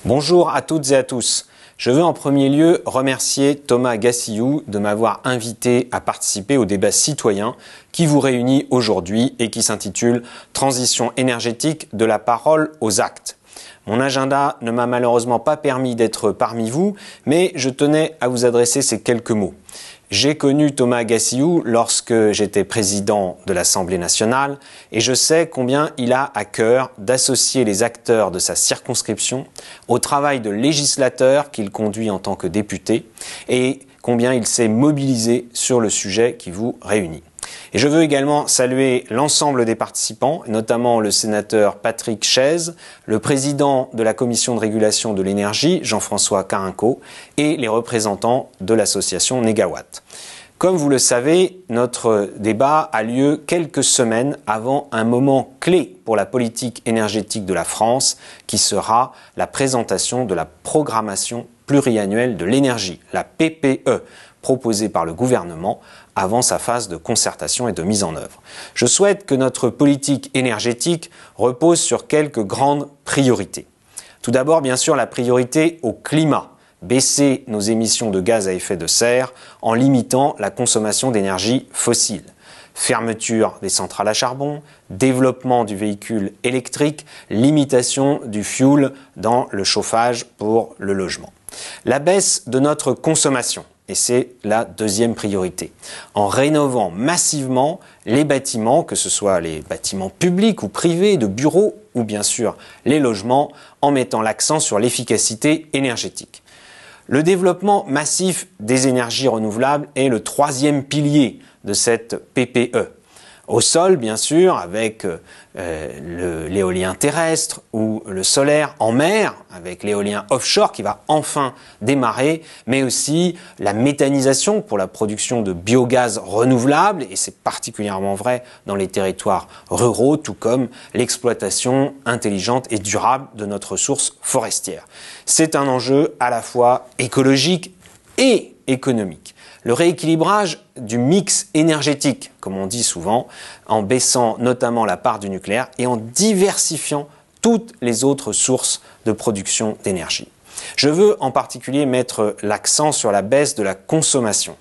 Bonjour à toutes et à tous. Je veux en premier lieu remercier Thomas Gassillou de m'avoir invité à participer au débat citoyen qui vous réunit aujourd'hui et qui s'intitule « Transition énergétique de la parole aux actes ». Mon agenda ne m'a malheureusement pas permis d'être parmi vous, mais je tenais à vous adresser ces quelques mots. J'ai connu Thomas Gassillou lorsque j'étais président de l'Assemblée nationale et je sais combien il a à cœur d'associer les acteurs de sa circonscription au travail de législateur qu'il conduit en tant que député et combien il s'est mobilisé sur le sujet qui vous réunit. Et je veux également saluer l'ensemble des participants, notamment le sénateur Patrick Chaize, le président de la commission de régulation de l'énergie, Jean-François Carinco, et les représentants de l'association Négawatt. Comme vous le savez, notre débat a lieu quelques semaines avant un moment clé pour la politique énergétique de la France, qui sera la présentation de la programmation pluriannuelle de l'énergie, la PPE, proposée par le gouvernement avant sa phase de concertation et de mise en œuvre. Je souhaite que notre politique énergétique repose sur quelques grandes priorités. Tout d'abord, bien sûr, la priorité au climat. Baisser nos émissions de gaz à effet de serre en limitant la consommation d'énergie fossile. Fermeture des centrales à charbon, développement du véhicule électrique, limitation du fioul dans le chauffage pour le logement. La baisse de notre consommation. Et c'est la deuxième priorité. En rénovant massivement les bâtiments, que ce soit les bâtiments publics ou privés, de bureaux ou bien sûr les logements, en mettant l'accent sur l'efficacité énergétique. Le développement massif des énergies renouvelables est le troisième pilier de cette PPE. Au sol, bien sûr, avec l'éolien terrestre ou le solaire, en mer, avec l'éolien offshore qui va enfin démarrer, mais aussi la méthanisation pour la production de biogaz renouvelable, et c'est particulièrement vrai dans les territoires ruraux, tout comme l'exploitation intelligente et durable de notre ressource forestière. C'est un enjeu à la fois écologique et économique. Le rééquilibrage du mix énergétique, comme on dit souvent, en baissant notamment la part du nucléaire et en diversifiant toutes les autres sources de production d'énergie. Je veux en particulier mettre l'accent sur la baisse de la consommation,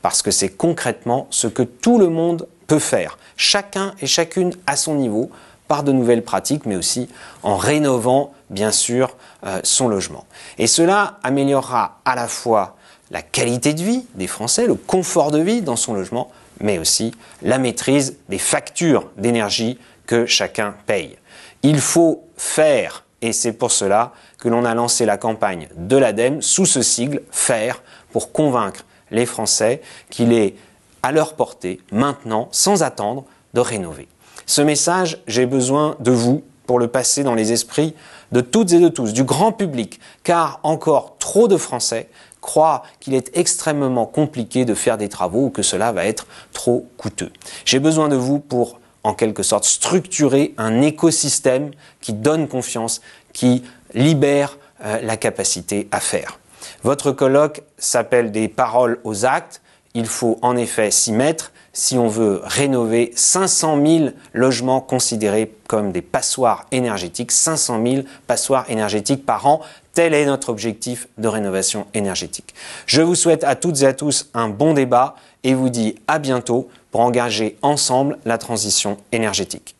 parce que c'est concrètement ce que tout le monde peut faire, chacun et chacune à son niveau, par de nouvelles pratiques, mais aussi en rénovant, bien sûr, son logement. Et cela améliorera à la fois la qualité de vie des Français, le confort de vie dans son logement, mais aussi la maîtrise des factures d'énergie que chacun paye. Il faut faire, et c'est pour cela que l'on a lancé la campagne de l'ADEME sous ce sigle « Faire » pour convaincre les Français qu'il est à leur portée, maintenant, sans attendre, de rénover. Ce message, j'ai besoin de vous pour le passer dans les esprits de toutes et de tous, du grand public, car encore trop de Français croient qu'il est extrêmement compliqué de faire des travaux ou que cela va être trop coûteux. J'ai besoin de vous pour, en quelque sorte, structurer un écosystème qui donne confiance, qui libère la capacité à faire. Votre colloque s'appelle « Des paroles aux actes ». Il faut en effet s'y mettre si on veut rénover 500 000 logements considérés comme des passoires énergétiques, 500 000 passoires énergétiques par an. Tel est notre objectif de rénovation énergétique. Je vous souhaite à toutes et à tous un bon débat et vous dis à bientôt pour engager ensemble la transition énergétique.